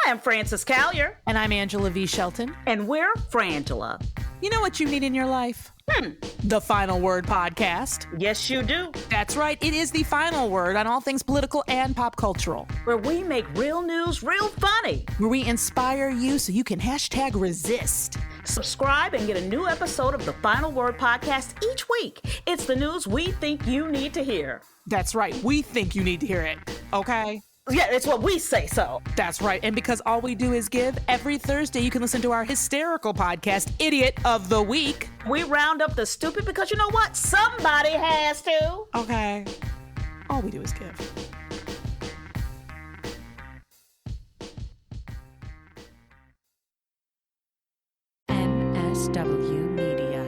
I'm Frances Callier. And I'm Angela V. Shelton. And we're Frangela. You know what you need in your life? The Final Word podcast. Yes, you do. That's right. It is the final word on all things political and pop cultural. Where we make real news real funny. Where we inspire you so you can #resist. Subscribe and get a new episode of the Final Word podcast each week. It's the news we think you need to hear. That's right. We think you need to hear it. Okay? Yeah, it's what we say so. That's right. And because all we do is give, every Thursday you can listen to our hysterical podcast, Idiot of the Week. We round up the stupid because you know what? Somebody has to. Okay. All we do is give. MSW Media.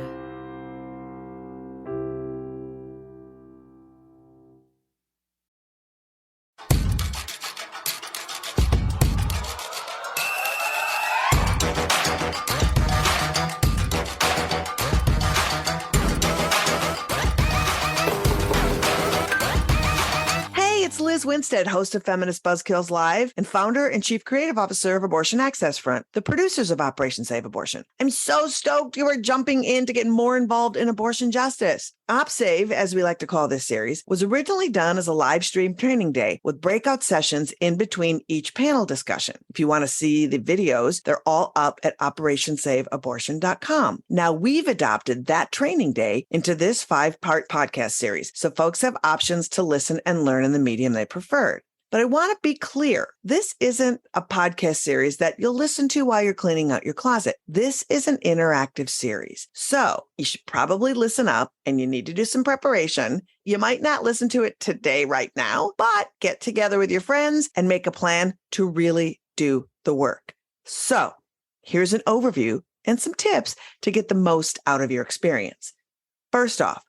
It's Liz Winstead, host of Feminist Buzzkills Live and founder and chief creative officer of Abortion Access Front, the producers of Operation Save Abortion. I'm so stoked you are jumping in to get more involved in abortion justice. OpSave, as we like to call this series, was originally done as a live stream training day with breakout sessions in between each panel discussion. If you want to see the videos, they're all up at operationsaveabortion.com. Now we've adopted that training day into this 5-part podcast series, so folks have options to listen and learn in the medium they preferred. But I want to be clear. This isn't a podcast series that you'll listen to while you're cleaning out your closet. This is an interactive series. So you should probably listen up and you need to do some preparation. You might not listen to it today, right now, but get together with your friends and make a plan to really do the work. So here's an overview and some tips to get the most out of your experience. First off,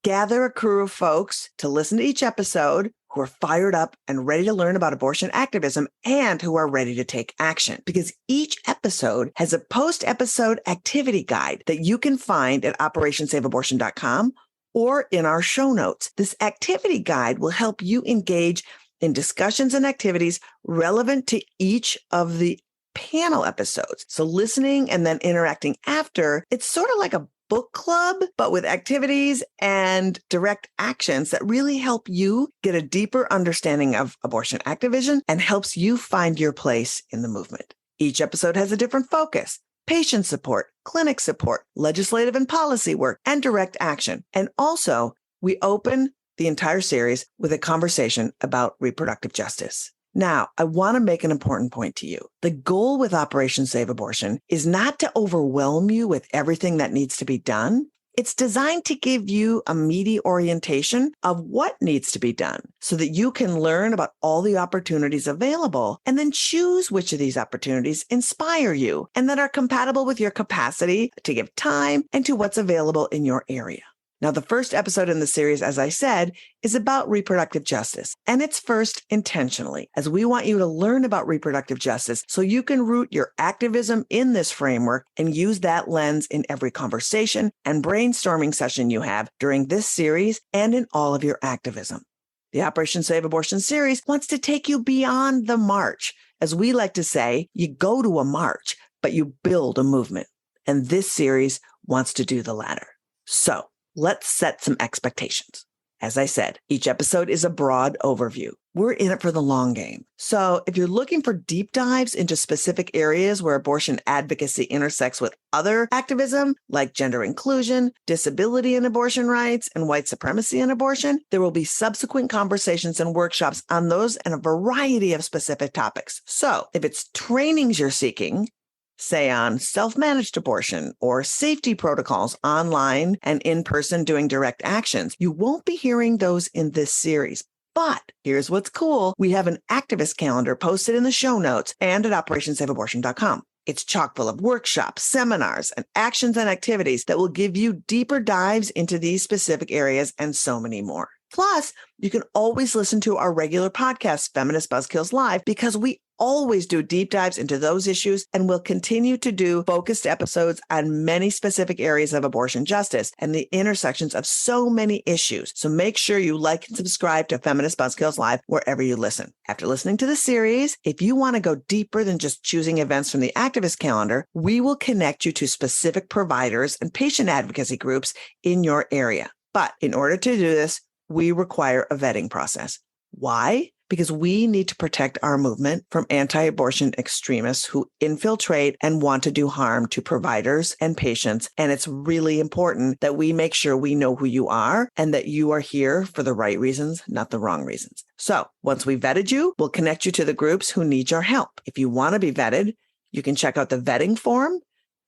gather a crew of folks to listen to each episode who are fired up and ready to learn about abortion activism and who are ready to take action, because each episode has a post-episode activity guide that you can find at operationsaveabortion.com or in our show notes. This activity guide will help you engage in discussions and activities relevant to each of the panel episodes. So listening and then interacting after, it's sort of like a book club, but with activities and direct actions that really help you get a deeper understanding of abortion activism and helps you find your place in the movement. Each episode has a different focus: patient support, clinic support, legislative and policy work, and direct action. And also, we open the entire series with a conversation about reproductive justice. Now, I want to make an important point to you. The goal with Operation Save Abortion is not to overwhelm you with everything that needs to be done. It's designed to give you a meaty orientation of what needs to be done so that you can learn about all the opportunities available and then choose which of these opportunities inspire you and that are compatible with your capacity to give time and to what's available in your area. Now, the first episode in the series, as I said, is about reproductive justice, and it's first intentionally, as we want you to learn about reproductive justice so you can root your activism in this framework and use that lens in every conversation and brainstorming session you have during this series and in all of your activism. The Operation Save Abortion series wants to take you beyond the march. As we like to say, you go to a march, but you build a movement. And this series wants to do the latter. So, let's set some expectations. As I said, each episode is a broad overview. We're in it for the long game. So if you're looking for deep dives into specific areas where abortion advocacy intersects with other activism, like gender inclusion, disability and abortion rights, and white supremacy in abortion, there will be subsequent conversations and workshops on those and a variety of specific topics. So if it's trainings you're seeking, say on self-managed abortion or safety protocols online and in person doing direct actions, you won't be hearing those in this series. But here's what's cool. We have an activist calendar posted in the show notes and at operationsaveabortion.com. It's chock full of workshops, seminars, and actions and activities that will give you deeper dives into these specific areas and so many more. Plus, you can always listen to our regular podcast, Feminist Buzzkills Live, because we always do deep dives into those issues, and we'll continue to do focused episodes on many specific areas of abortion justice and the intersections of so many issues. So make sure you like and subscribe to Feminist Buzzkills Live wherever you listen. After listening to the series, if you want to go deeper than just choosing events from the activist calendar, we will connect you to specific providers and patient advocacy groups in your area. But in order to do this, we require a vetting process. Why? Because we need to protect our movement from anti-abortion extremists who infiltrate and want to do harm to providers and patients. And it's really important that we make sure we know who you are and that you are here for the right reasons, not the wrong reasons. So once we've vetted you, we'll connect you to the groups who need your help. If you want to be vetted, you can check out the vetting form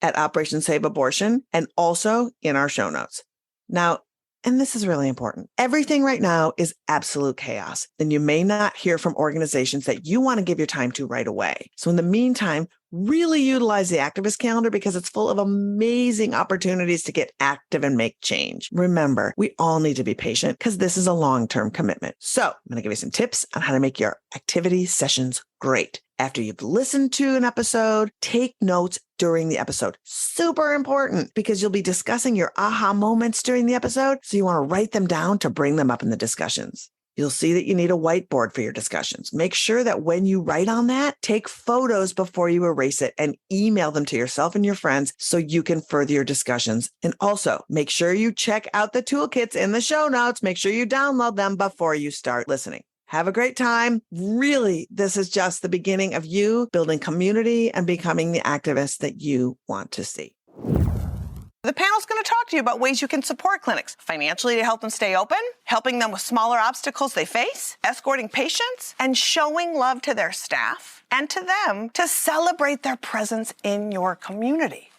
at Operation Save Abortion and also in our show notes. Now, and this is really important, everything right now is absolute chaos, and you may not hear from organizations that you want to give your time to right away. So in the meantime, really utilize the activist calendar because it's full of amazing opportunities to get active and make change. Remember, we all need to be patient because this is a long-term commitment. So I'm going to give you some tips on how to make your activity sessions great. After you've listened to an episode, take notes during the episode. Super important because you'll be discussing your aha moments during the episode. So you want to write them down to bring them up in the discussions. You'll see that you need a whiteboard for your discussions. Make sure that when you write on that, take photos before you erase it and email them to yourself and your friends so you can further your discussions. And also make sure you check out the toolkits in the show notes. Make sure you download them before you start listening. Have a great time. Really, this is just the beginning of you building community and becoming the activist that you want to see. The panel's going to talk to you about ways you can support clinics financially to help them stay open, helping them with smaller obstacles they face, escorting patients, and showing love to their staff and to them to celebrate their presence in your community.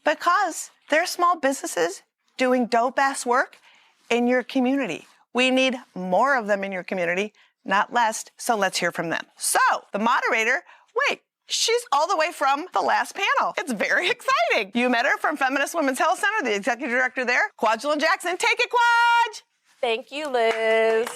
Because they're small businesses doing dope-ass work in your community. We need more of them in your community, not less, so let's hear from them. So, the moderator, she's all the way from the last panel. It's very exciting. You met her from Feminist Women's Health Center, the executive director there, Kwajalein Jackson. Take it, Kwaj! Thank you, Liz.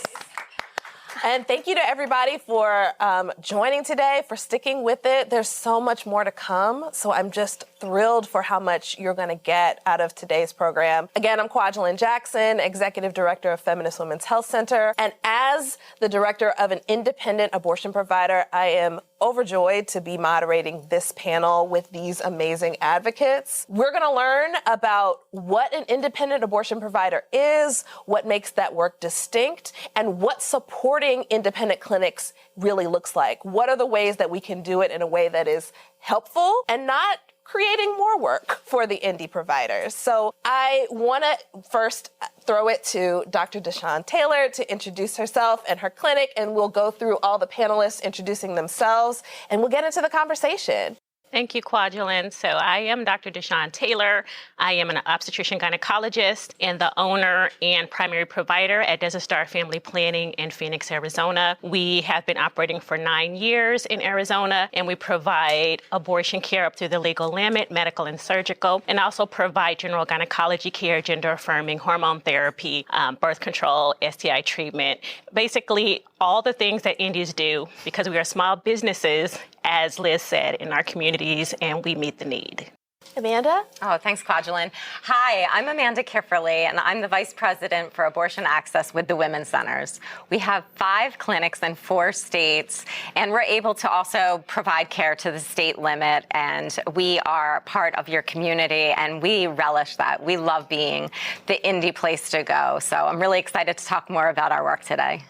And thank you to everybody for joining today, for sticking with it. There's so much more to come, so I'm just thrilled for how much you're going to get out of today's program. Again, I'm Kwajalein Jackson, Executive Director of Feminist Women's Health Center. And as the director of an independent abortion provider, I am overjoyed to be moderating this panel with these amazing advocates. We're going to learn about what an independent abortion provider is, what makes that work distinct, and what supporting independent clinics really looks like. What are the ways that we can do it in a way that is helpful and not creating more work for the indie providers. So I want to first throw it to Dr. Deshawn Taylor to introduce herself and her clinic, and we'll go through all the panelists introducing themselves, and we'll get into the conversation. Thank you, Kwajalein. So I am Dr. Deshawn Taylor. I am an obstetrician gynecologist and the owner and primary provider at Desert Star Family Planning in Phoenix, Arizona. We have been operating for 9 years in Arizona, and we provide abortion care up through the legal limit, medical and surgical, and also provide general gynecology care, gender-affirming hormone therapy, birth control, STI treatment, basically all the things that indies do because we are small businesses, as Liz said, in our communities, and we meet the need. Amanda? Oh, thanks, Kwajalein. Hi, I'm Amanda Kifferly, and I'm the Vice President for Abortion Access with the Women's Centers. We have 5 clinics in 4 states, and we're able to also provide care to the state limit, and we are part of your community, and we relish that. We love being the indie place to go. So I'm really excited to talk more about our work today.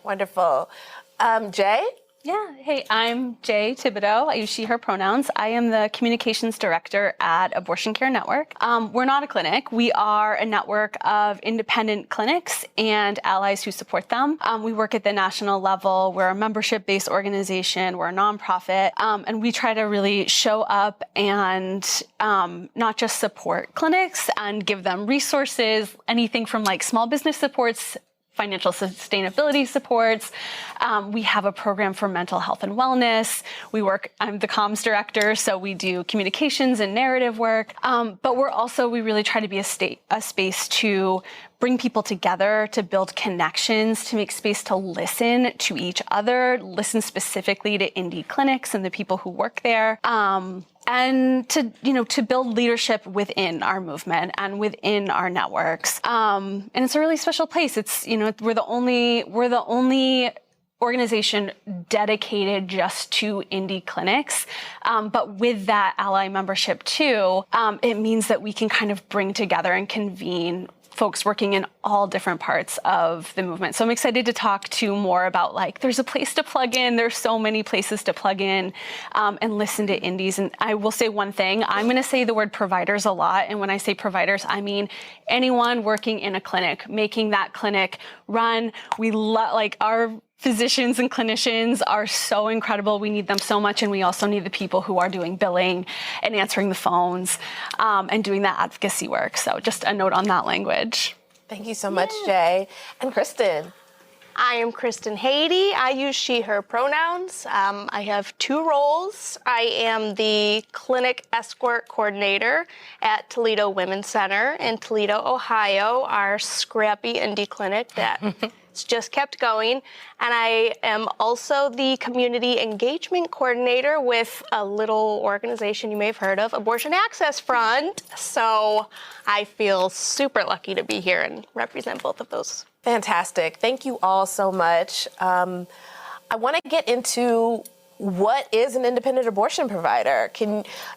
Wonderful. Jay? Yeah. Hey, I'm Jay Thibodeau. I use she, her pronouns. I am the communications director at Abortion Care Network. We're not a clinic. We are a network of independent clinics and allies who support them. We work at the national level. We're a membership-based organization. We're a nonprofit. And we try to really show up and not just support clinics and give them resources, anything from like small business supports, financial sustainability supports. We have a program for mental health and wellness. I'm the comms director, so we do communications and narrative work. But we really try to be a space to bring people together, to build connections, to make space to listen to each other, listen specifically to indie clinics and the people who work there. And to build leadership within our movement and within our networks. And it's a really special place. It's, we're the only organization dedicated just to indie clinics. But with that ally membership too, it means that we can kind of bring together and convene folks working in all different parts of the movement. So I'm excited to talk to more about, like, there's a place to plug in. There's so many places to plug in and listen to indies. And I will say one thing. I'm going to say the word providers a lot. And when I say providers, I mean anyone working in a clinic, making that clinic run. We our physicians and clinicians are so incredible. We need them so much. And we also need the people who are doing billing and answering the phones and doing that advocacy work. So just a note on that language. Thank you so much, Jay. And Kristen. I am Kristen Haiti. I use she, her pronouns. I have two roles. I am the clinic escort coordinator at Toledo Women's Center in Toledo, Ohio, our scrappy indie clinic that it's just kept going. And I am also the community engagement coordinator with a little organization you may have heard of, Abortion Access Front. So I feel super lucky to be here and represent both of those. Fantastic. Thank you all so much. I want to get into what is an independent abortion provider.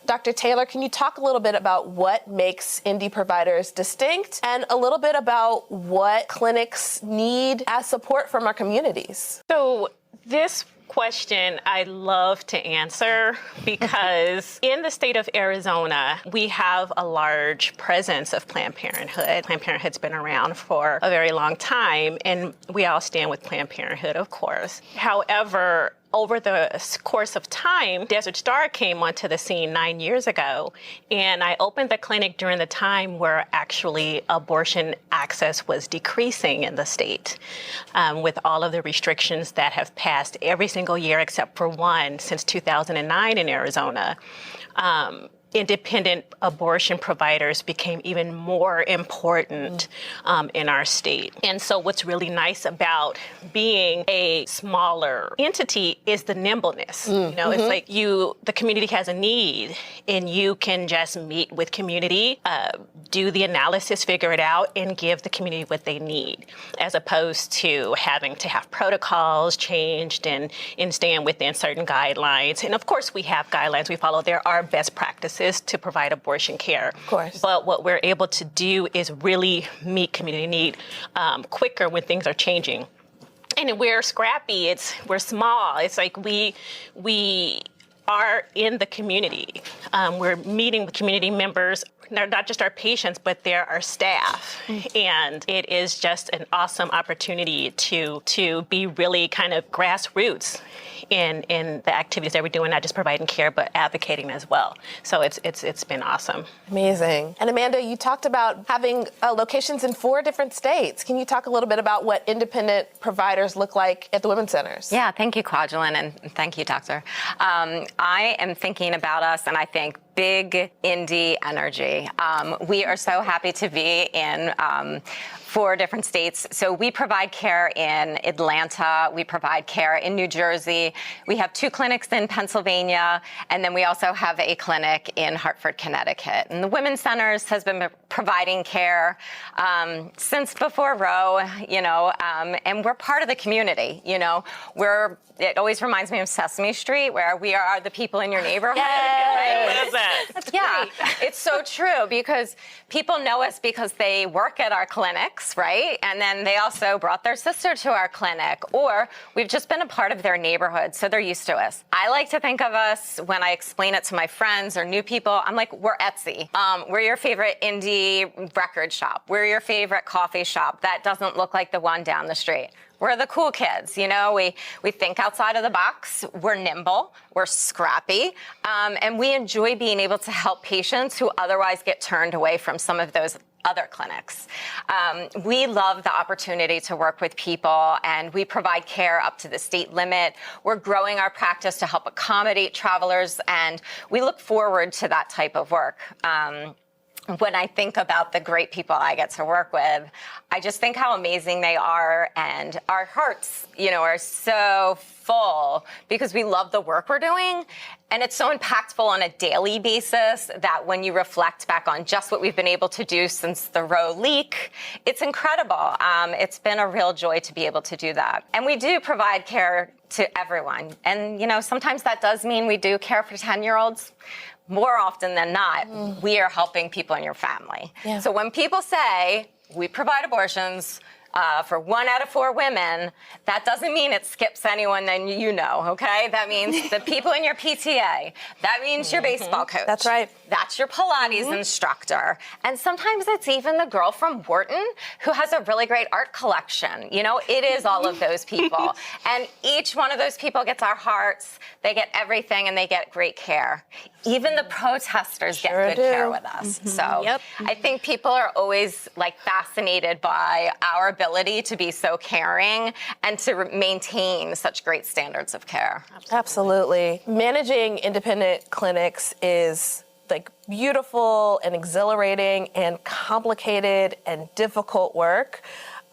Dr. Taylor, can you talk a little bit about what makes indie providers distinct and a little bit about what clinics need as support from our communities? So this question I love to answer because in the state of Arizona, we have a large presence of Planned Parenthood. Planned Parenthood's been around for a very long time, and we all stand with Planned Parenthood, of course. However, over the course of time, Desert Star came onto the scene 9 years ago, and I opened the clinic during the time where actually abortion access was decreasing in the state, with all of the restrictions that have passed every single year except for one since 2009 in Arizona. Independent abortion providers became even more important in our state. And so what's really nice about being a smaller entity is the nimbleness. It's like the community has a need and you can just meet with community, do the analysis, figure it out, and give the community what they need, as opposed to having to have protocols changed and staying within certain guidelines. And of course we have guidelines we follow. There are best practices to provide abortion care. Of course. But what we're able to do is really meet community need quicker when things are changing. And we're scrappy, we're small. It's like we are in the community. We're meeting with community members. They're not just our patients, but they're our staff. And it is just an awesome opportunity to be really kind of grassroots in the activities that we're doing, not just providing care, but advocating as well. So it's been awesome. Amazing. And Amanda, you talked about having locations in 4 different states. Can you talk a little bit about what independent providers look like at the women's centers? Yeah, thank you, Kwajalein, and thank you, Doctor. I am thinking about us, and I think big indie energy. We are so happy to be in 4 different states. So we provide care in Atlanta. We provide care in New Jersey. We have 2 clinics in Pennsylvania. And then we also have a clinic in Hartford, Connecticut. And the Women's Centers has been providing care since before Roe, and we're part of the community. It always reminds me of Sesame Street, where we are the people in your neighborhood. Right? What is that? That's great. It's so true, because people know us because they work at our clinics, right? And then they also brought their sister to our clinic, or we've just been a part of their neighborhood, so they're used to us. I like to think of us, when I explain it to my friends or new people, I'm like, we're Etsy. We're your favorite indie record shop. We're your favorite coffee shop that doesn't look like the one down the street. We're the cool kids, we think outside of the box, we're nimble, we're scrappy, and we enjoy being able to help patients who otherwise get turned away from some of those other clinics. We love the opportunity to work with people, and we provide care up to the state limit. We're growing our practice to help accommodate travelers, and we look forward to that type of work. when I think about the great people I get to work with, I just think how amazing they are, and our hearts, are so full because we love the work we're doing. And it's so impactful on a daily basis that when you reflect back on just what we've been able to do since the Roe leak, it's incredible. It's been a real joy to be able to do that. And we do provide care to everyone. And, sometimes that does mean we do care for 10-year-olds. More often than not, we are helping people in your family. Yeah. So when people say we provide abortions for 1 out of 4 women, that doesn't mean it skips anyone that okay? That means the people in your PTA. That means your baseball coach. That's right. That's your Pilates instructor. And sometimes it's even the girl from Wharton who has a really great art collection. It is all of those people. And each one of those people gets our hearts. They get everything, and they get great care. Even the protesters get good care with us. So I think people are always fascinated by our ability to be so caring and to maintain such great standards of care. Absolutely. Managing independent clinics is beautiful and exhilarating and complicated and difficult work.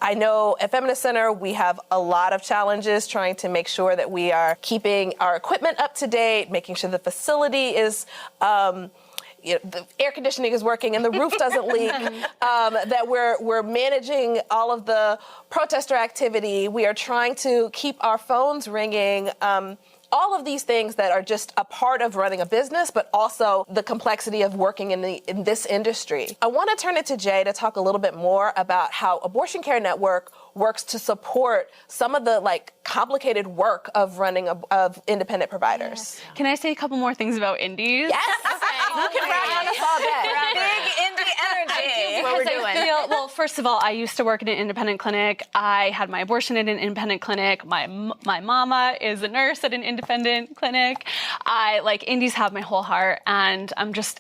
I know at Feminist Center, we have a lot of challenges trying to make sure that we are keeping our equipment up to date, making sure the facility is, the air conditioning is working and the roof doesn't leak, that we're managing all of the protester activity. We are trying to keep our phones ringing. All of these things that are just a part of running a business, but also the complexity of working in this industry. I want to turn it to Jay to talk a little bit more about how Abortion Care Network works to support some of the complicated work of running of independent providers. Yeah. Can I say a couple more things about indies? Yes. You can rag on us all day. Big indie energy. What we're doing. Well, first of all, I used to work in an independent clinic. I had my abortion in an independent clinic. My mama is a nurse at an independent clinic. Indies have my whole heart, and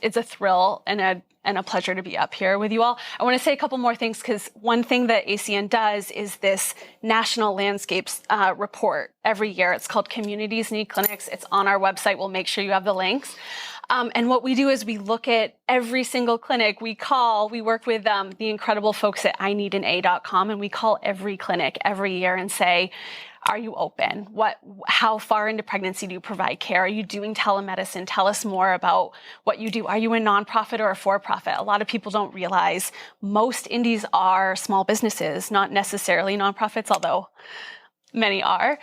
it's a thrill and a pleasure to be up here with you all. I want to say a couple more things, because one thing that ACN does is this national landscapes report every year. It's called Communities Need Clinics. It's on our website. We'll make sure you have the links. And what we do is we look at every single clinic. We work with the incredible folks at ineedana.com, and we call every clinic every year and say, are you open? How far into pregnancy do you provide care? Are you doing telemedicine? Tell us more about what you do. Are you a nonprofit or a for-profit? A lot of people don't realize most indies are small businesses, not necessarily nonprofits, although many are.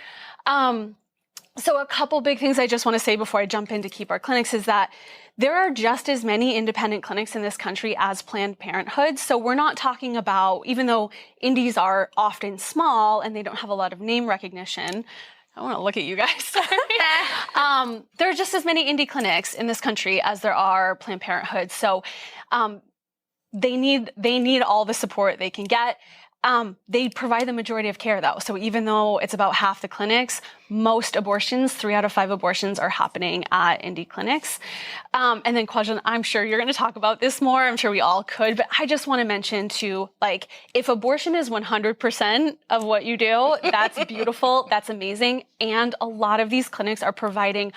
So a couple big things I just want to say before I jump in to keep our clinics is that there are just as many independent clinics in this country as Planned Parenthood. So we're not talking about, even though indies are often small and they don't have a lot of name recognition, I want to look at you guys, sorry. There are just as many indie clinics in this country as there are Planned Parenthood. So they need all the support they can get. They provide the majority of care, though. So even though it's about half the clinics, most abortions, 3 out of 5 abortions, are happening at indie clinics. And then, Kwajalein, I'm sure you're going to talk about this more. I'm sure we all could. But I just want to mention, too, if abortion is 100% of what you do, that's beautiful. That's amazing. And a lot of these clinics are providing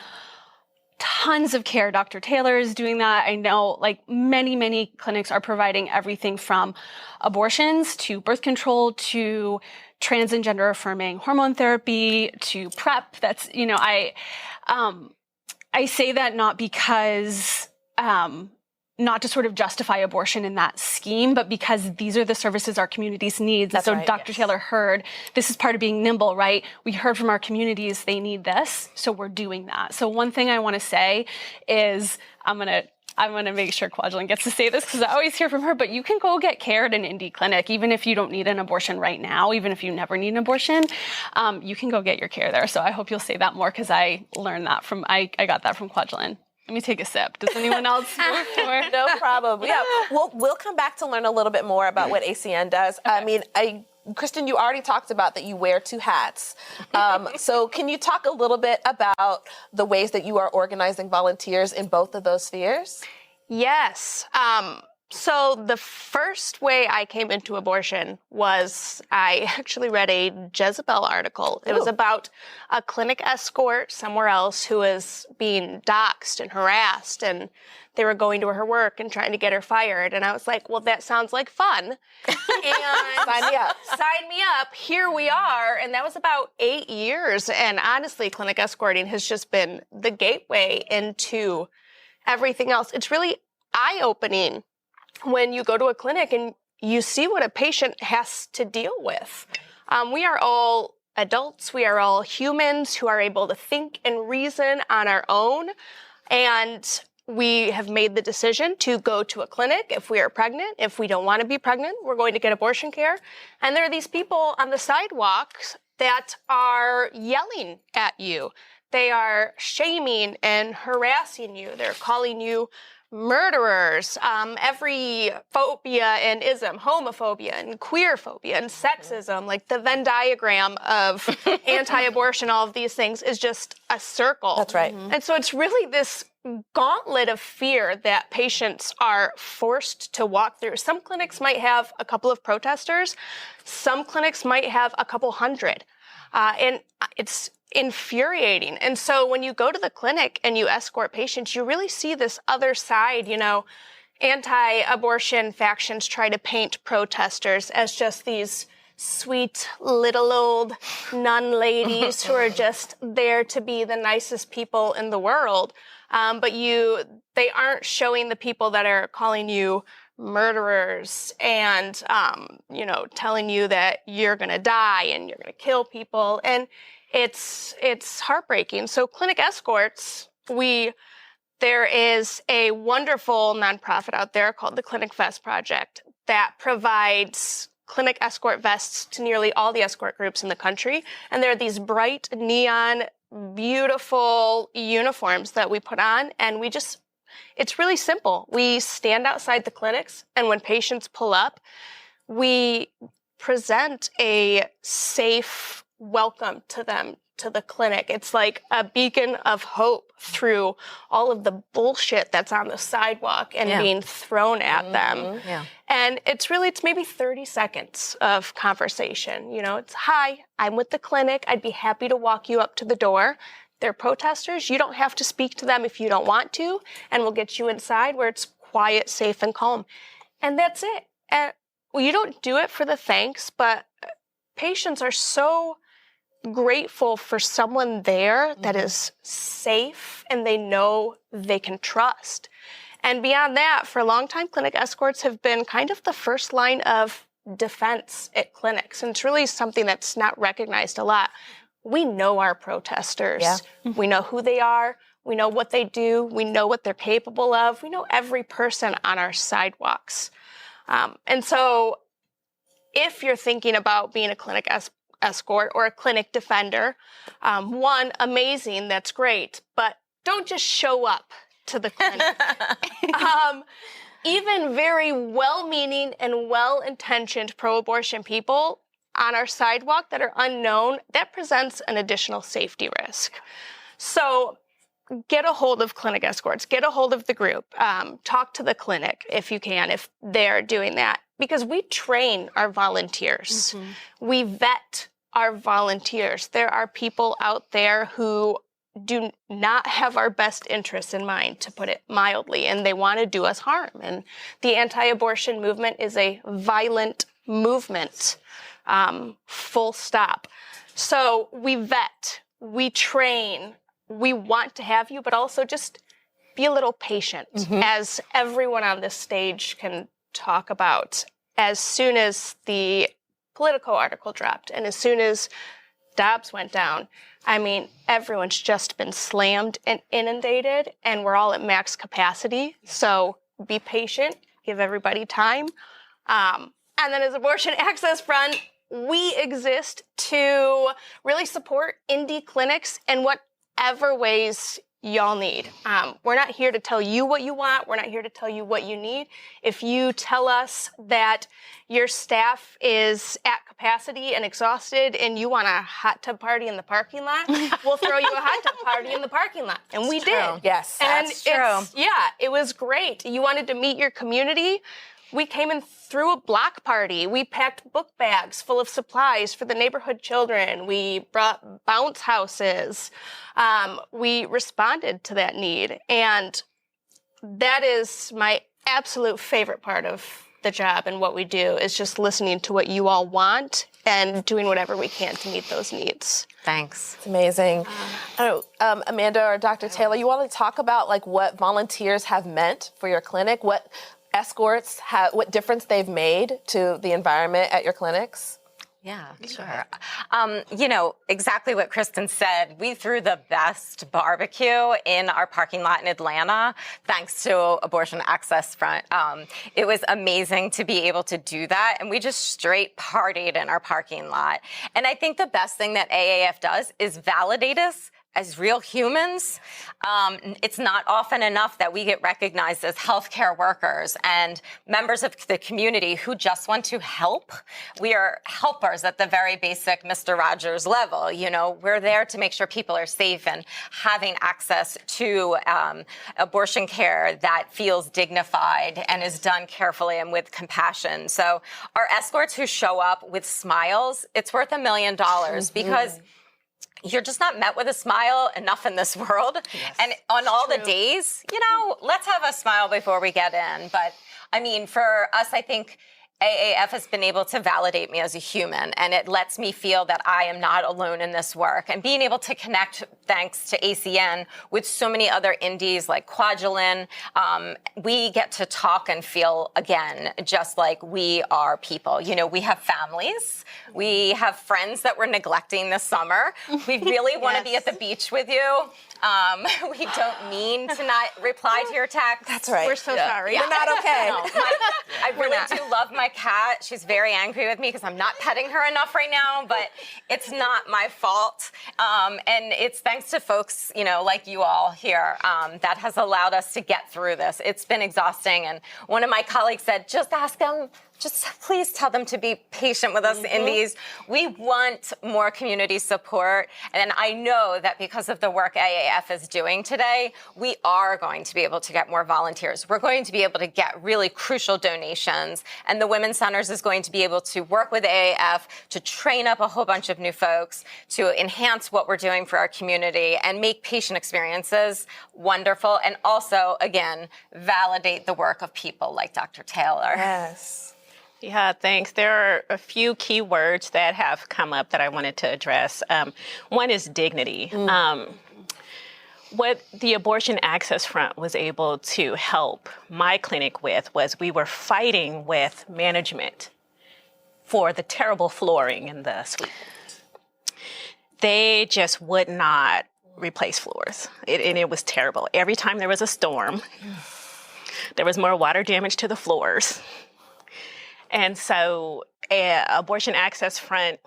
tons of care. Dr. Taylor is doing that. I know many clinics are providing everything from abortions to birth control to trans and gender affirming hormone therapy to PrEP. That's, I say that not because, not to sort of justify abortion in that scheme, but because these are the services our communities need. That's so right, Dr. yes. Taylor heard, this is part of being nimble, right? We heard from our communities, they need this, so we're doing that. So one thing I want to say is, I'm going to make sure Kwajalein gets to say this because I always hear from her, but you can go get care at an indie clinic, even if you don't need an abortion right now, even if you never need an abortion, you can go get your care there. So I hope you'll say that more because I learned that I got that from Kwajalein. Let me take a sip. Does anyone else want more? No problem. Yeah, we'll come back to learn a little bit more about what ACN does. Okay. Kristen, you already talked about that you wear 2 hats. So can you talk a little bit about the ways that you are organizing volunteers in both of those spheres? Yes. So the first way I came into abortion was I actually read a Jezebel article. It was about a clinic escort somewhere else who was being doxxed and harassed, and they were going to her work and trying to get her fired. And I was like, well, that sounds like fun. And Sign me up. Sign me up. Here we are. And that was about 8 years. And honestly, clinic escorting has just been the gateway into everything else. It's really eye-opening when you go to a clinic and you see what a patient has to deal with. We are all adults. We are all humans who are able to think and reason on our own. And we have made the decision to go to a clinic if we are pregnant. If we don't want to be pregnant, we're going to get abortion care. And there are these people on the sidewalks that are yelling at you. They are shaming and harassing you. They're calling you murderers, every phobia and ism, homophobia and queer phobia and sexism, like the Venn diagram of anti-abortion, all of these things is just a circle. That's right. And so it's really this gauntlet of fear that patients are forced to walk through. Some clinics might have a couple of protesters. Some clinics might have a couple hundred. And it's infuriating. And so when you go to the clinic and you escort patients, you really see this other side. You know, anti-abortion factions try to paint protesters as just these sweet little old nun ladies who are just there to be the nicest people in the world. But they aren't showing the people that are calling you murderers and, telling you that you're going to die and you're going to kill people. And it's heartbreaking. So clinic escorts, there is a wonderful nonprofit out there called the Clinic Vest Project that provides clinic escort vests to nearly all the escort groups in the country. And there are these bright, neon, beautiful uniforms that we put on. And it's really simple. We stand outside the clinics, and when patients pull up, we present a safe welcome to them to the clinic. It's like a beacon of hope through all of the bullshit that's on the sidewalk and being thrown at them. Yeah. And it's maybe 30 seconds of conversation. You know, it's, hi, I'm with the clinic. I'd be happy to walk you up to the door. They're protesters. You don't have to speak to them if you don't want to, and we'll get you inside where it's quiet, safe, and calm. And that's it. And you don't do it for the thanks, but patients are so grateful for someone there that is safe and they know they can trust. And beyond that, for a long time, clinic escorts have been kind of the first line of defense at clinics. And it's really something that's not recognized a lot. We know our protesters. Yeah. We know who they are. We know what they do. We know what they're capable of. We know every person on our sidewalks. And so if you're thinking about being a clinic escort or a clinic defender, one, amazing, that's great, but don't just show up to the clinic. Even very well-meaning and well-intentioned pro-abortion people on our sidewalk that are unknown, that presents an additional safety risk. So get a hold of clinic escorts, get a hold of the group, talk to the clinic if you can, if they're doing that, because we train our volunteers. We vet our volunteers. There are people out there who do not have our best interests in mind, to put it mildly, and they want to do us harm. And the anti-abortion movement is a violent movement, full stop. So we vet, we train, we want to have you, but also just be a little patient, as everyone on this stage can talk about. As soon as the Politico article dropped and as soon as Dobbs went down, I mean, everyone's just been slammed and inundated, and we're all at max capacity. So be patient, give everybody time. And then as Abortion Access Front, we exist to really support indie clinics in whatever ways y'all need. We're not here to tell you what you want. We're not here to tell you what you need. If you tell us that your staff is at capacity and exhausted and you want a hot tub party in the parking lot, we'll throw you a hot tub party in the parking lot. And we did. Yes, and that's true. It was great. You wanted to meet your community. We came and threw a block party. We packed book bags full of supplies for the neighborhood children. We brought bounce houses. We responded to that need. And that is my absolute favorite part of the job and what we do, is just listening to what you all want and doing whatever we can to meet those needs. Thanks. It's amazing. Amanda or Dr. Taylor, you want to talk about like what volunteers have meant for your clinic, what escorts have, what difference they've made to the environment at your clinics? Yeah, sure. Exactly what Kristen said. We threw the best barbecue in our parking lot in Atlanta, thanks to Abortion Access Front. It was amazing to be able to do that, and we just straight partied in our parking lot. And I think the best thing that AAF does is validate us as real humans. It's not often enough that we get recognized as healthcare workers and members of the community who just want to help. We are helpers at the very basic Mr. Rogers level. We're there to make sure people are safe and having access to abortion care that feels dignified and is done carefully and with compassion. So our escorts who show up with smiles, it's worth $1 million because you're just not met with a smile enough in this world. Yes. And on all the days, let's have a smile before we get in. But I mean, for us, I think AAF has been able to validate me as a human, and it lets me feel that I am not alone in this work. And being able to connect, thanks to ACN, with so many other indies like Kwajalein, we get to talk and feel, again, just like we are people. We have families. We have friends that we're neglecting this summer. We really want to be at the beach with you. We don't mean to not reply to your text. That's right. We're so sorry. You're not okay. No, I really do love my cat. She's very angry with me because I'm not petting her enough right now, but it's not my fault. And it's thanks to folks, like you all here, that has allowed us to get through this. It's been exhausting. And one of my colleagues said, just ask them, just please tell them to be patient with us, indies. We want more community support. And I know that because of the work AAF is doing today, we are going to be able to get more volunteers. We're going to be able to get really crucial donations. And the Women's Centers is going to be able to work with AAF to train up a whole bunch of new folks, to enhance what we're doing for our community and make patient experiences wonderful. And also, again, validate the work of people like Dr. Taylor. Yes. Yeah, thanks. There are a few key words that have come up that I wanted to address. One is dignity. What the Abortion Access Front was able to help my clinic with was we were fighting with management for the terrible flooring in the suite. They just would not replace floors, and it was terrible. Every time there was a storm, there was more water damage to the floors. And so Abortion Access Front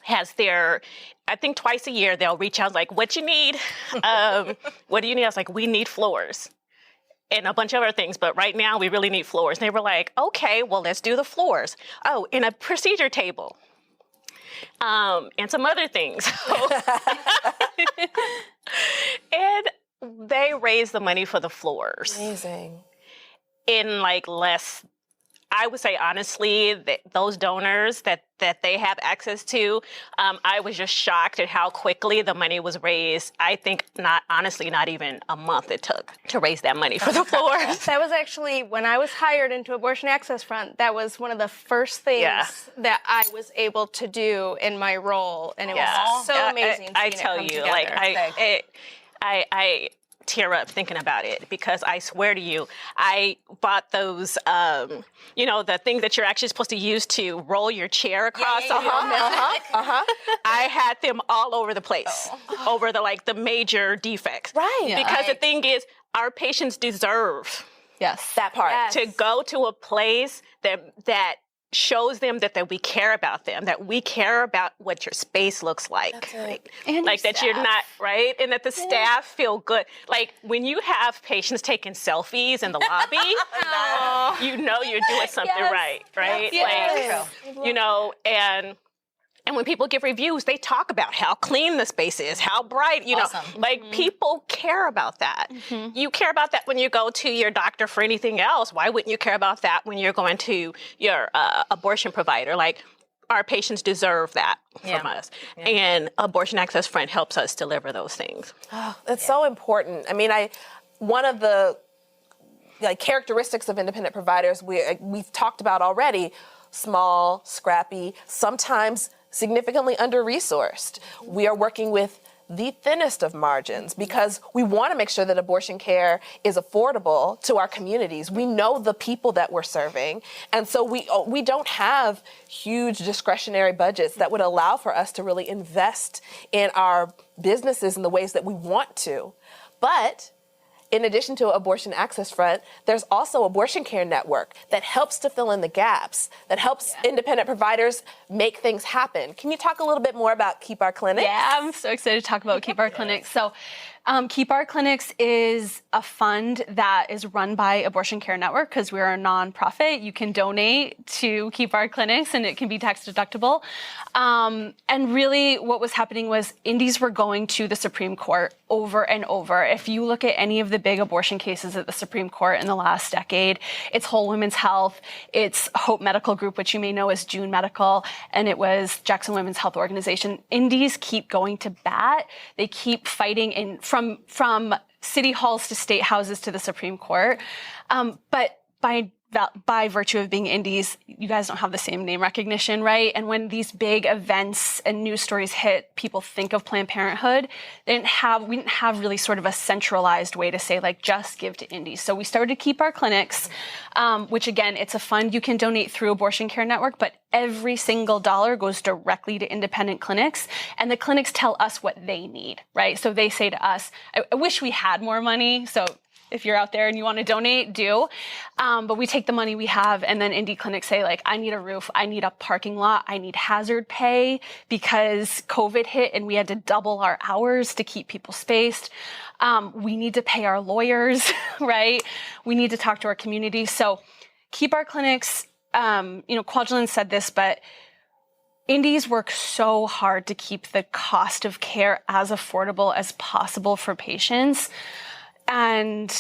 has their, I think twice a year, they'll reach out like, what you need? What do you need? I was like, we need floors and a bunch of other things. But right now we really need floors. And they were like, okay, well, let's do the floors. Oh, and a procedure table. And some other things. And they raised the money for the floors. Amazing. In like less, I would say honestly, that those donors that they have access to, I was just shocked at how quickly the money was raised. I think not even a month it took to raise that money for the floors. That was actually, when I was hired into Abortion Access Front, that was one of the first things that I was able to do in my role. And it was so amazing. I tell you, together. like, I tear up thinking about it because I swear to you, I bought those, the thing that you're actually supposed to use to roll your chair across. I had them all over the place, over the major defects. Right. Yeah. Because the thing is, our patients deserve that part. To go to a place that shows them that we care about them, that we care about what your space looks like. Right? And like that you're not, right? And that the staff feel good. Like when you have patients taking selfies in the lobby, you know you're doing something right? Yes. Like, you know, and when people give reviews, they talk about how clean the space is, how bright, you know, like people care about that. You care about that when you go to your doctor for anything else. Why wouldn't you care about that when you're going to your abortion provider? Like, our patients deserve that from us. And Abortion Access Front helps us deliver those things. Oh, it's so important. I mean, one of the characteristics of independent providers we've talked about already: small, scrappy, sometimes significantly under-resourced. We are working with the thinnest of margins because we want to make sure that abortion care is affordable to our communities. We know the people that we're serving, and so we don't have huge discretionary budgets that would allow for us to really invest in our businesses in the ways that we want to. But in addition to Abortion Access Front, there's also Abortion Care Network that helps to fill in the gaps, that helps independent providers make things happen. Can you talk a little bit more about Keep Our Clinics? Yeah, I'm so excited to talk about Keep Our Clinics. So Keep Our Clinics is a fund that is run by Abortion Care Network because we're a nonprofit. You can donate to Keep Our Clinics and it can be tax deductible. And really what was happening was indies were going to the Supreme Court over and over. If you look at any of the big abortion cases at the Supreme Court in the last decade, it's Whole Women's Health, it's Hope Medical Group, which you may know as June Medical, and it was Jackson Women's Health Organization. Indies keep going to bat. They keep fighting from city halls to state houses to the Supreme Court. But by virtue of being indies, you guys don't have the same name recognition, right? And when these big events and news stories hit, people think of Planned Parenthood. We didn't have really sort of a centralized way to say, like, just give to indies. So we started to Keep Our Clinics, which again, it's a fund you can donate through Abortion Care Network, but every single dollar goes directly to independent clinics, and the clinics tell us what they need, right? So they say to us, I wish we had more money, so if you're out there and you want to donate, do. But we take the money we have, and then indie clinics say, like, I need a roof, I need a parking lot, I need hazard pay because COVID hit and we had to double our hours to keep people spaced. We need to pay our lawyers, right? We need to talk to our community. So Keep Our Clinics, Kwajalein said this, but indies work so hard to keep the cost of care as affordable as possible for patients. And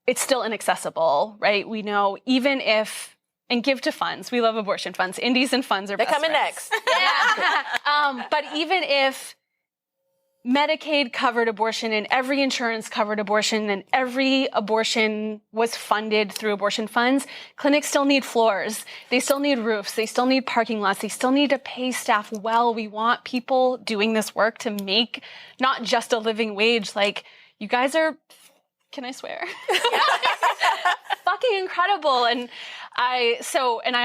it's still inaccessible, right? We know and give to funds. We love abortion funds. Indies and funds are best coming friends. next. But even if Medicaid covered abortion and every insurance covered abortion and every abortion was funded through abortion funds, clinics still need floors. They still need roofs. They still need parking lots. They still need to pay staff well. We want people doing this work to make not just a living wage. Like, you guys are... Can I swear? Fucking incredible. And I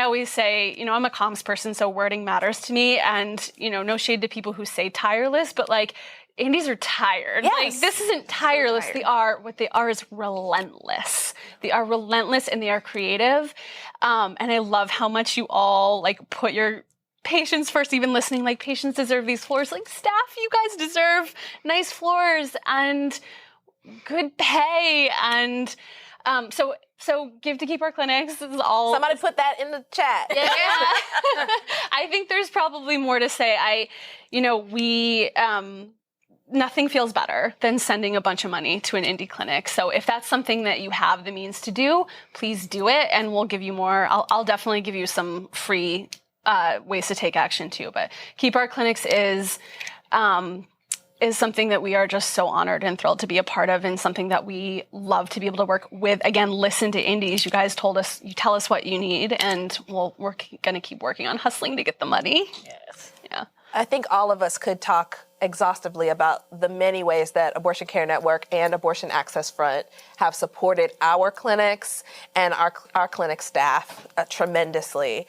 always say, I'm a comms person, so wording matters to me. And, no shade to people who say tireless, but like, indies are tired. Yes. Like, this isn't tireless. What they are is relentless. They are relentless and they are creative. And I love how much you all like put your patients first, even listening, like, patients deserve these floors. Like, staff, you guys deserve nice floors and good pay, and so give to Keep Our Clinics. This is all. Somebody put that in the chat. Yeah. I think there's probably more to say. Nothing feels better than sending a bunch of money to an indie clinic. So if that's something that you have the means to do, please do it, and we'll give you more. I'll definitely give you some free ways to take action too. But Keep Our Clinics is something that we are just so honored and thrilled to be a part of, and something that we love to be able to work with. Again, listen to indies. You guys you tell us what you need, and we're going to keep working on hustling to get the money. Yes. Yeah. I think all of us could talk exhaustively about the many ways that Abortion Care Network and Abortion Access Front have supported our clinics and our clinic staff tremendously.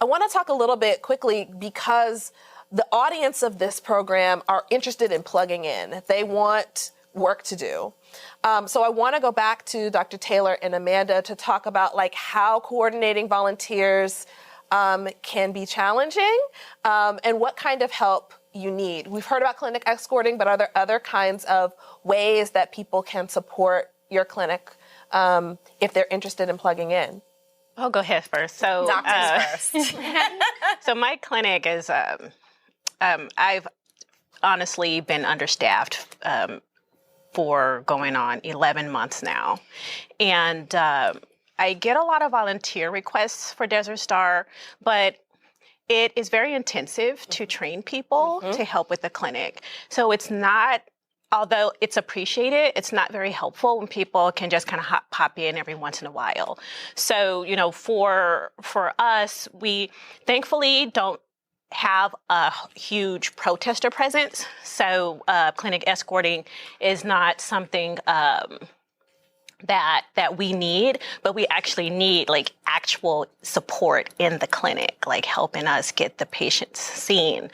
I want to talk a little bit quickly because the audience of this program are interested in plugging in. They want work to do. So I want to go back to Dr. Taylor and Amanda to talk about like how coordinating volunteers can be challenging, and what kind of help you need. We've heard about clinic escorting, but are there other kinds of ways that people can support your clinic if they're interested in plugging in? I'll go ahead first. So, Doctors first. so my clinic is, I've honestly been understaffed for going on 11 months now. And I get a lot of volunteer requests for Desert Star, but it is very intensive to train people to help with the clinic. So it's not, although it's appreciated, it's not very helpful when people can just kind of pop in every once in a while. So, you know, for us, we thankfully don't have a huge protester presence. So clinic escorting is not something that we need, but we actually need like actual support in the clinic, like helping us get the patients seen.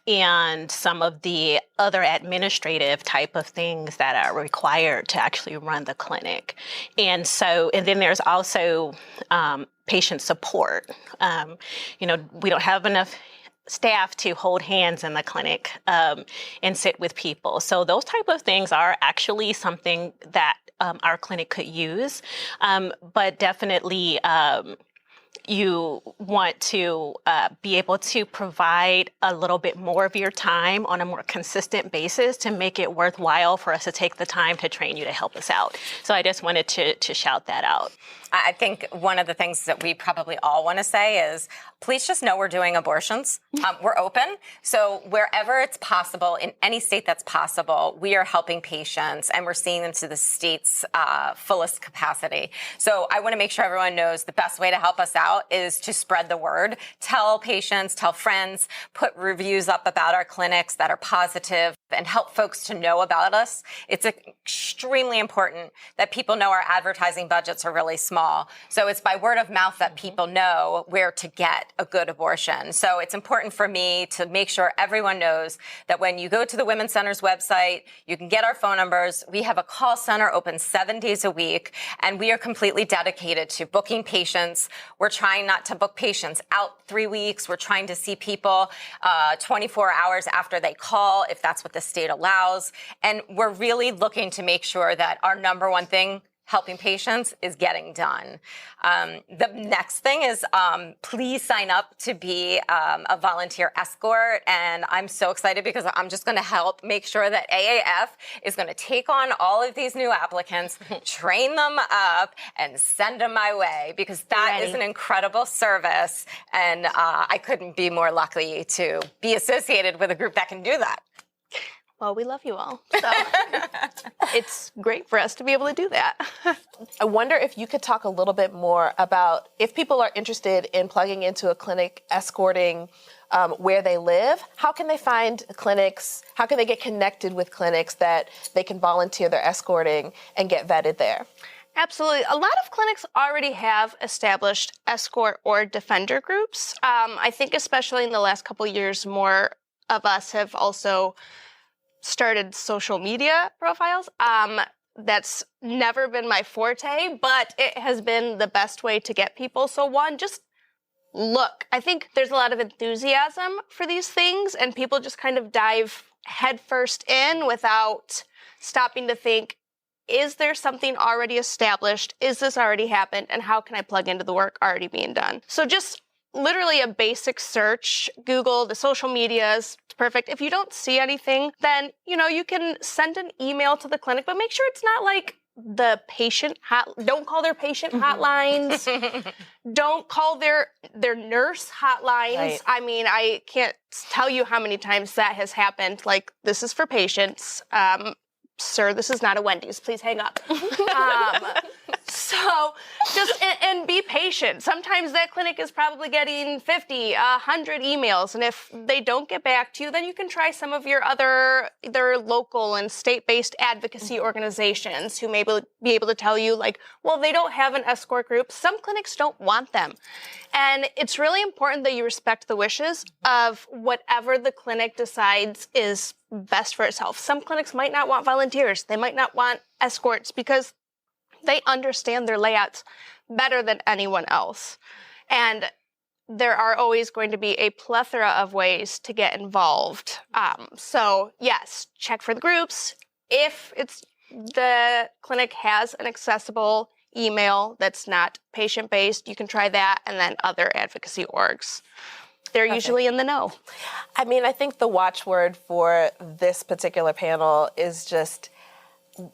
And some of the other administrative type of things that are required to actually run the clinic. And then there's also patient support. You know, we don't have enough staff to hold hands in the clinic and sit with people. So those type of things are actually something that our clinic could use, but definitely you want to be able to provide a little bit more of your time on a more consistent basis to make it worthwhile for us to take the time to train you to help us out. So I just wanted to shout that out. I think one of the things that we probably all want to say is, please just know we're doing abortions. We're open. So wherever it's possible, in any state that's possible, we are helping patients and we're seeing them to the state's fullest capacity. So I want to make sure everyone knows the best way to help us out is to spread the word. Tell patients, tell friends, put reviews up about our clinics that are positive and help folks to know about us. It's extremely important that people know our advertising budgets are really small. So it's by word of mouth that people know where to get a good abortion. So it's important for me to make sure everyone knows that when you go to the Women's Center's website, you can get our phone numbers. We have a call center open 7 days a week, and we are completely dedicated to booking patients. We're trying not to book patients out 3 weeks. We're trying to see people 24 hours after they call, if that's what the state allows. And we're really looking to make sure that our number one thing, helping patients, is getting done. The next thing is please sign up to be a volunteer escort. And I'm so excited because I'm just going to help make sure that AAF is going to take on all of these new applicants, train them up, and send them my way, because that is an incredible service. And I couldn't be more lucky to be associated with a group that can do that. Well, we love you all. So it's great for us to be able to do that. I wonder if you could talk a little bit more about if people are interested in plugging into a clinic escorting where they live, how can they find clinics? How can they get connected with clinics that they can volunteer their escorting and get vetted there? Absolutely. A lot of clinics already have established escort or defender groups. I think especially in the last couple of years, more of us have also started social media profiles. That's never been my forte, but it has been the best way to get people. So one, just look. I think there's a lot of enthusiasm for these things, and people just kind of dive headfirst in without stopping to think, is there something already established? Is this already happened? And how can I plug into the work already being done? So just literally a basic search, Google, the social medias, it's perfect. If you don't see anything, then, you can send an email to the clinic, but make sure it's not like the patient don't call their patient hotlines. Don't call their nurse hotlines. Right. I mean, I can't tell you how many times that has happened. Like, this is for patients. Sir, this is not a Wendy's. Please hang up. So just, and be patient. Sometimes that clinic is probably getting 50, 100 emails. And if they don't get back to you, then you can try some of your other local and state-based advocacy organizations who may be able to tell you, like, well, they don't have an escort group. Some clinics don't want them. And it's really important that you respect the wishes of whatever the clinic decides is best for itself. Some clinics might not want volunteers. They might not want escorts because they understand their layouts better than anyone else. And there are always going to be a plethora of ways to get involved. So yes, check for the groups. If the clinic has an accessible email that's not patient-based, you can try that, and then other advocacy orgs. They're usually in the know. I mean, I think the watchword for this particular panel is just,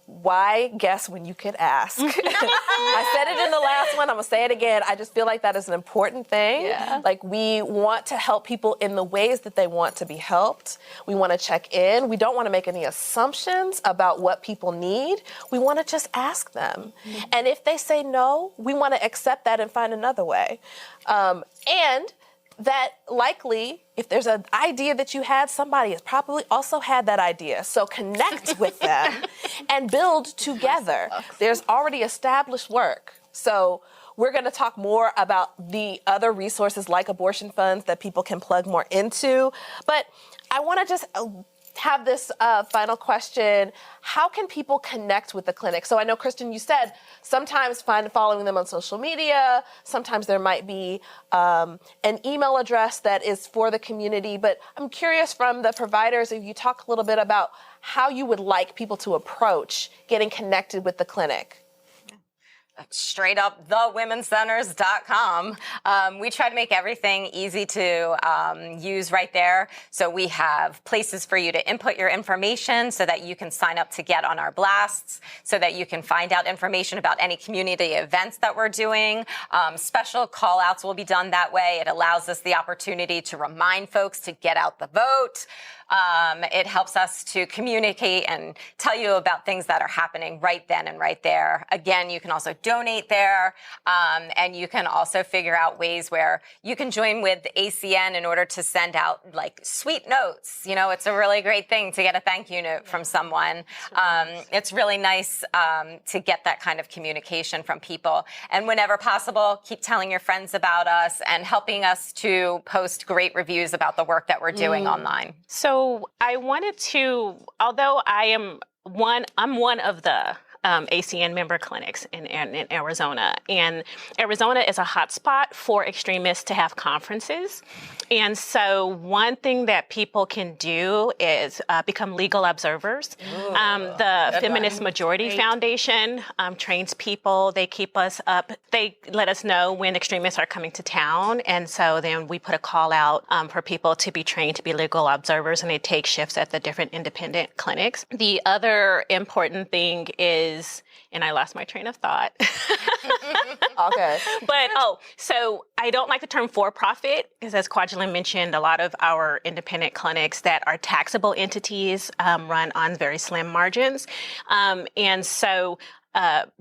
why guess when you could ask? I said it in the last one, I'm gonna say it again. I just feel like that is an important thing. Yeah. Like, we want to help people in the ways that they want to be helped. We wanna check in. We don't wanna make any assumptions about what people need. We wanna just ask them. And if they say no, we wanna accept that and find another way. And that likely, if there's an idea that you had, somebody has probably also had that idea. So connect with them and build together. There's already established work. So we're going to talk more about the other resources like abortion funds that people can plug more into. But I want to just have this final question. How can people connect with the clinic? So I know, Kristen, you said sometimes following them on social media, sometimes there might be an email address that is for the community, but I'm curious from the providers, if you talk a little bit about how you would like people to approach getting connected with the clinic. Straight up, thewomencenters.com. We try to make everything easy to use right there. So we have places for you to input your information so that you can sign up to get on our blasts, so that you can find out information about any community events that we're doing. Special call outs will be done that way. It allows us the opportunity to remind folks to get out the vote. It helps us to communicate and tell you about things that are happening right then and right there. Again, you can also donate there, and you can also figure out ways where you can join with ACN in order to send out like sweet notes. You know, it's a really great thing to get a thank you note from someone. It's really nice to get that kind of communication from people. And whenever possible, keep telling your friends about us and helping us to post great reviews about the work that we're doing online. So I wanted to, although I'm one of the ACN member clinics in Arizona, and Arizona is a hotspot for extremists to have conferences. And so one thing that people can do is become legal observers. The Feminist Majority Foundation trains people. They keep us up. They let us know when extremists are coming to town. And so then we put a call out for people to be trained to be legal observers, and they take shifts at the different independent clinics. The other important thing is, and I lost my train of thought. Okay. But, so I don't like the term for-profit, because as Kwajalein mentioned, a lot of our independent clinics that are taxable entities run on very slim margins. And so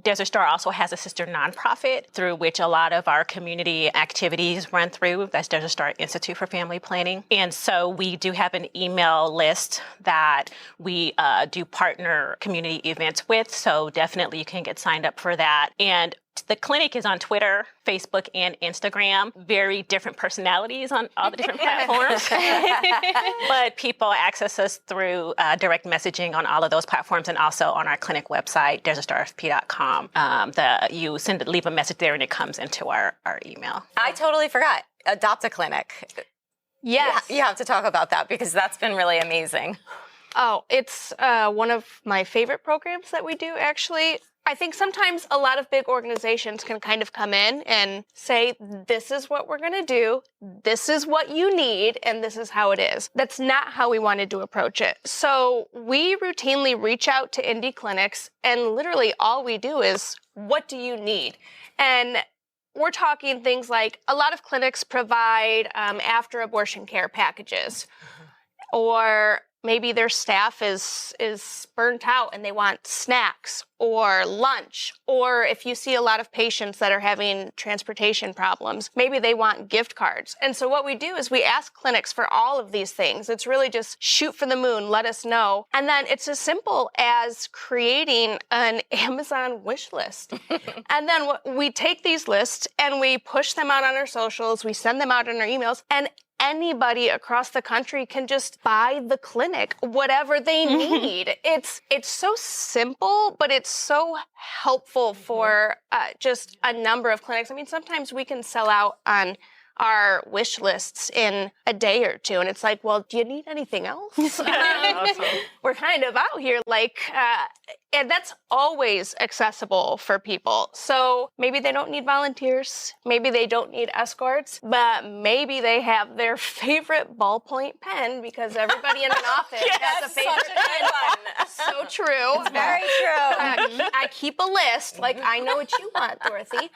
Desert Star also has a sister nonprofit through which a lot of our community activities run through. That's Desert Star Institute for Family Planning. And so we do have an email list that we do partner community events with. So definitely you can get signed up for that. And the clinic is on Twitter, Facebook, and Instagram. Very different personalities on all the different platforms. But people access us through direct messaging on all of those platforms, and also on our clinic website, desertstarfp.com. You leave a message there and it comes into our email. I totally forgot. Adopt a clinic. Yes. You have to talk about that because that's been really amazing. Oh, it's one of my favorite programs that we do, actually. I think sometimes a lot of big organizations can kind of come in and say, this is what we're going to do, this is what you need, and this is how it is. That's not how we wanted to approach it. So we routinely reach out to indie clinics, and literally all we do is, what do you need? And we're talking things like, a lot of clinics provide after abortion care packages, or maybe their staff is burnt out and they want snacks or lunch. Or if you see a lot of patients that are having transportation problems, maybe they want gift cards. And so what we do is we ask clinics for all of these things. It's really just shoot for the moon, let us know. And then it's as simple as creating an Amazon wish list. And then we take these lists and we push them out on our socials, we send them out in our emails, and anybody across the country can just buy the clinic whatever they need. It's so simple, but it's so helpful for just a number of clinics. I mean, sometimes we can sell out on our wish lists in a day or two. And it's like, well, do you need anything else? Awesome. We're kind of out here and that's always accessible for people. So maybe they don't need volunteers. Maybe they don't need escorts, but maybe they have their favorite ballpoint pen because everybody in an office has a favorite pen. So true. It's very true. I keep a list. Like, I know what you want, Dorothy.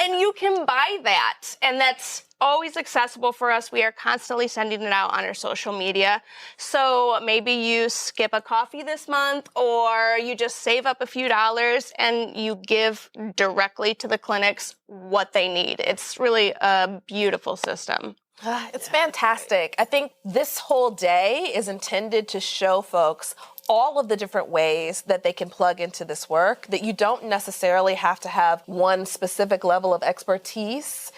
And you can buy that. And that's always accessible for us. We are constantly sending it out on our social media. So maybe you skip a coffee this month, or you just save up a few dollars and you give directly to the clinics what they need. It's really a beautiful system. It's fantastic. I think this whole day is intended to show folks all of the different ways that they can plug into this work, that you don't necessarily have to have one specific level of expertise.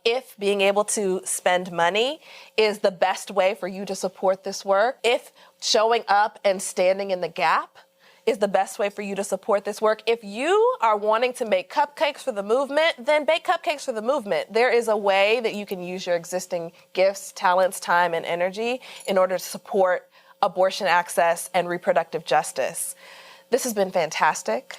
If being able to spend money is the best way for you to support this work, if showing up and standing in the gap is the best way for you to support this work. If you are wanting to make cupcakes for the movement, then bake cupcakes for the movement. There is a way that you can use your existing gifts, talents, time, and energy in order to support abortion access and reproductive justice. This has been fantastic.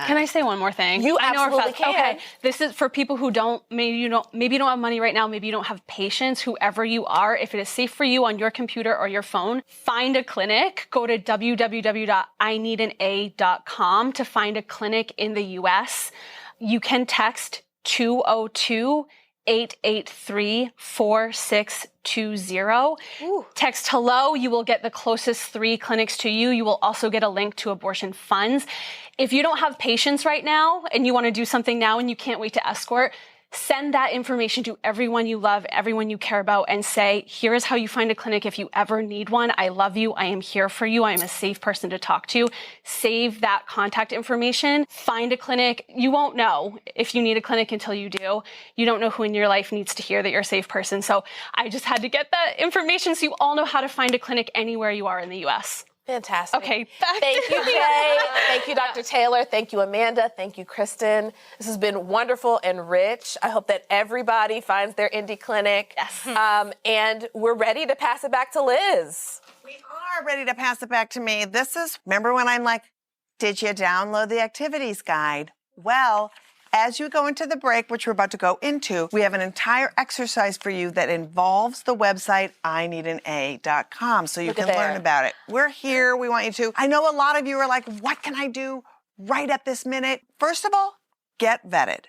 Can I say one more thing? You I know absolutely can. Okay, this is for people who maybe you don't have money right now, maybe you don't have patience, whoever you are, if it is safe for you on your computer or your phone, find a clinic. Go to www.ineedana.com to find a clinic in the US. You can text 202-883-4620. Text hello. You will get the closest 3 clinics to you. You will also get a link to abortion funds. If you don't have patience right now and you want to do something now and you can't wait to escort, send that information to everyone you love, everyone you care about, and say, here is how you find a clinic if you ever need one. I love you. I am here for you. I am a safe person to talk to. Save that contact information. Find a clinic. You won't know if you need a clinic until you do. You don't know who in your life needs to hear that you're a safe person. So I just had to get that information so you all know how to find a clinic anywhere you are in the U.S. Fantastic. Okay. Thank you, Jay. Thank you, Dr. Taylor. Thank you, Amanda. Thank you, Kristen. This has been wonderful and rich. I hope that everybody finds their indie clinic. Yes. And we're ready to pass it back to Liz. We are ready to pass it back to me. Remember when I'm like, did you download the activities guide? Well, as you go into the break, which we're about to go into, we have an entire exercise for you that involves the website ineedana.com, so you can learn about it. We're here. We want you to. I know a lot of you are like, what can I do right at this minute? First of all, get vetted,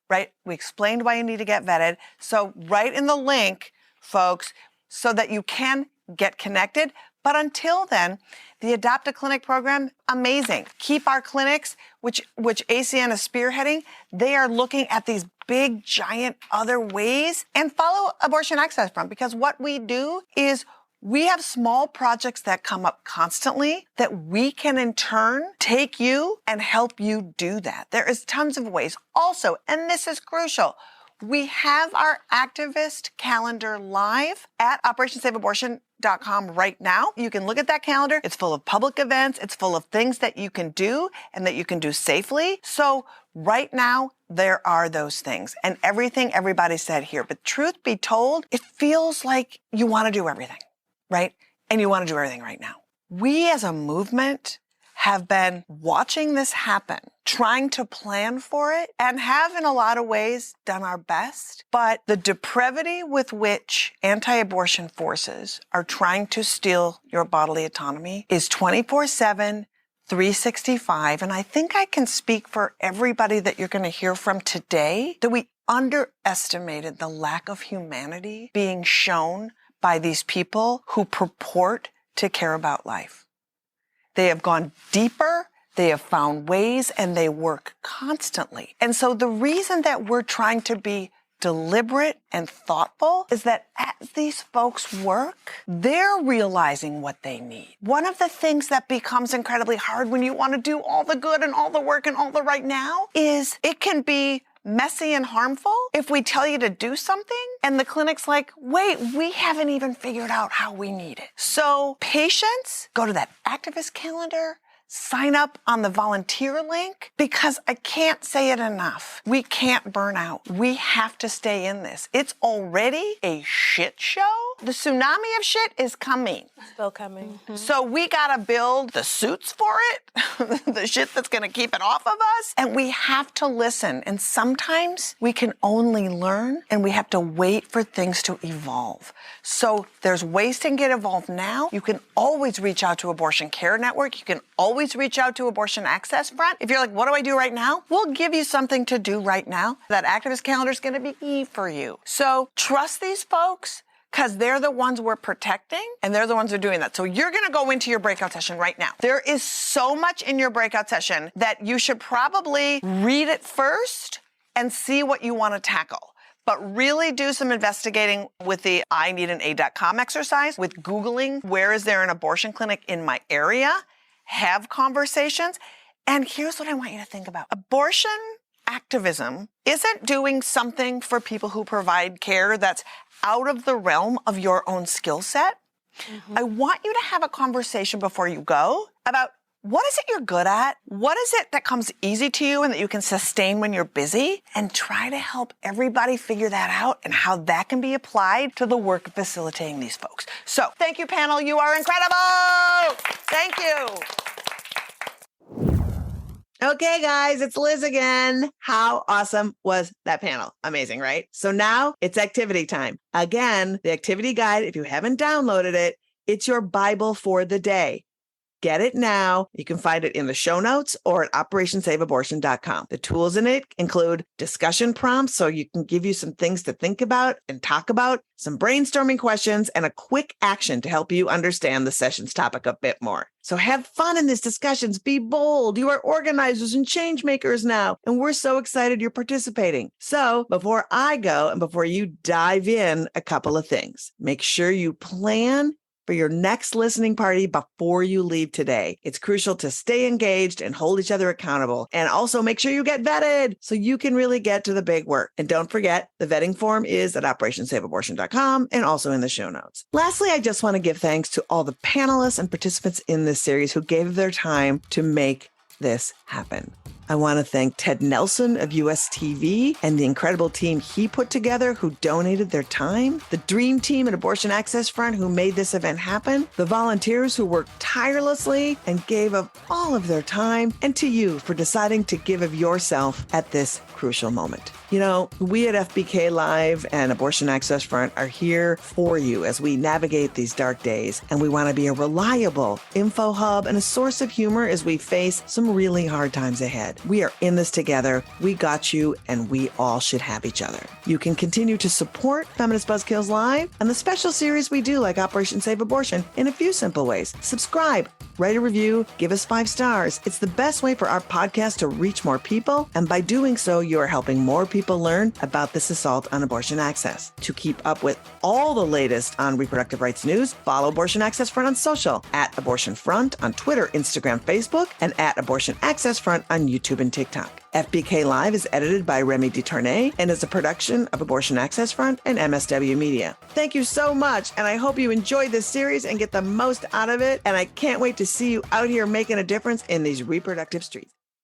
right? We explained why you need to get vetted. So right in the link, folks, so that you can get connected. But until then, the Adopt a Clinic program, amazing. Keep Our Clinics, which ACN is spearheading, they are looking at these big, giant other ways, and follow Abortion Access Front, because what we do is we have small projects that come up constantly that we can in turn take you and help you do that. There is tons of ways. Also, and this is crucial, we have our activist calendar live at OperationSaveAbortion.com right now. You can look at that calendar. It's full of public events. It's full of things that you can do and that you can do safely. So right now, there are those things and everything everybody said here. But truth be told, it feels like you want to do everything, right? And you want to do everything right now. We as a movement have been watching this happen, trying to plan for it, and have in a lot of ways done our best. But the depravity with which anti-abortion forces are trying to steal your bodily autonomy is 24/7, 365. And I think I can speak for everybody that you're going to hear from today that we underestimated the lack of humanity being shown by these people who purport to care about life. They have gone deeper, they have found ways, and they work constantly. And so the reason that we're trying to be deliberate and thoughtful is that as these folks work, they're realizing what they need. One of the things that becomes incredibly hard when you want to do all the good and all the work and all the right now is it can be messy and harmful if we tell you to do something and the clinic's like, wait, we haven't even figured out how we need it. So patients, go to that activist calendar, sign up on the volunteer link, because I can't say it enough. We can't burn out. We have to stay in this. It's already a shit show. The tsunami of shit is coming. Still coming. Mm-hmm. So we gotta build the suits for it, the shit that's gonna keep it off of us, and we have to listen. And sometimes we can only learn, and we have to wait for things to evolve. So there's ways to get involved now. You can always reach out to Abortion Care Network. You can always reach out to Abortion Access Front. If you're like, what do I do right now? We'll give you something to do right now. That activist calendar is gonna be key for you. So trust these folks, because they're the ones we're protecting, and they're the ones who are doing that. So you're gonna go into your breakout session right now. There is so much in your breakout session that you should probably read it first and see what you wanna tackle. But really do some investigating with the ineedanaid.com exercise, with Googling, where is there an abortion clinic in my area? Have conversations. And here's what I want you to think about. Abortion activism isn't doing something for people who provide care that's out of the realm of your own skill set. Mm-hmm. I want you to have a conversation before you go about, what is it you're good at? What is it that comes easy to you and that you can sustain when you're busy? And try to help everybody figure that out and how that can be applied to the work of facilitating these folks. So thank you, panel. You are incredible. Thank you. Okay, guys, it's Liz again. How awesome was that panel? Amazing, right? So now it's activity time. Again, the activity guide, if you haven't downloaded it, it's your Bible for the day. Get it now. You can find it in the show notes or at operationsaveabortion.com. The tools in it include discussion prompts, so you can give you some things to think about and talk about, some brainstorming questions, and a quick action to help you understand the session's topic a bit more. So have fun in these discussions. Be bold. You are organizers and change makers now, and we're so excited you're participating. So before I go and before you dive in, a couple of things. Make sure you plan for your next listening party before you leave today. It's crucial to stay engaged and hold each other accountable. And also make sure you get vetted so you can really get to the big work. And don't forget, the vetting form is at operationsaveabortion.com and also in the show notes. Lastly, I just want to give thanks to all the panelists and participants in this series who gave their time to make this happen. I want to thank Ted Nelson of US TV and the incredible team he put together who donated their time, the dream team at Abortion Access Front who made this event happen, the volunteers who worked tirelessly and gave of all of their time, and to you for deciding to give of yourself at this crucial moment. You know, we at FBK Live and Abortion Access Front are here for you as we navigate these dark days, and we want to be a reliable info hub and a source of humor as we face some really hard times ahead. We are in this together. We got you, and we all should have each other. You can continue to support Feminist Buzzkills Live and the special series we do like Operation Save Abortion in a few simple ways. Subscribe, write a review, give us 5 stars. It's the best way for our podcast to reach more people, and by doing so, you are helping more people learn about this assault on abortion access. To keep up with all the latest on reproductive rights news, follow Abortion Access Front on social, at Abortion Front on Twitter, Instagram, Facebook, and at Abortion Access Front on YouTube and TikTok. FBK Live is edited by Remy DeTournay and is a production of Abortion Access Front and MSW Media. Thank you so much, and I hope you enjoy this series and get the most out of it, and I can't wait to see you out here making a difference in these reproductive streets.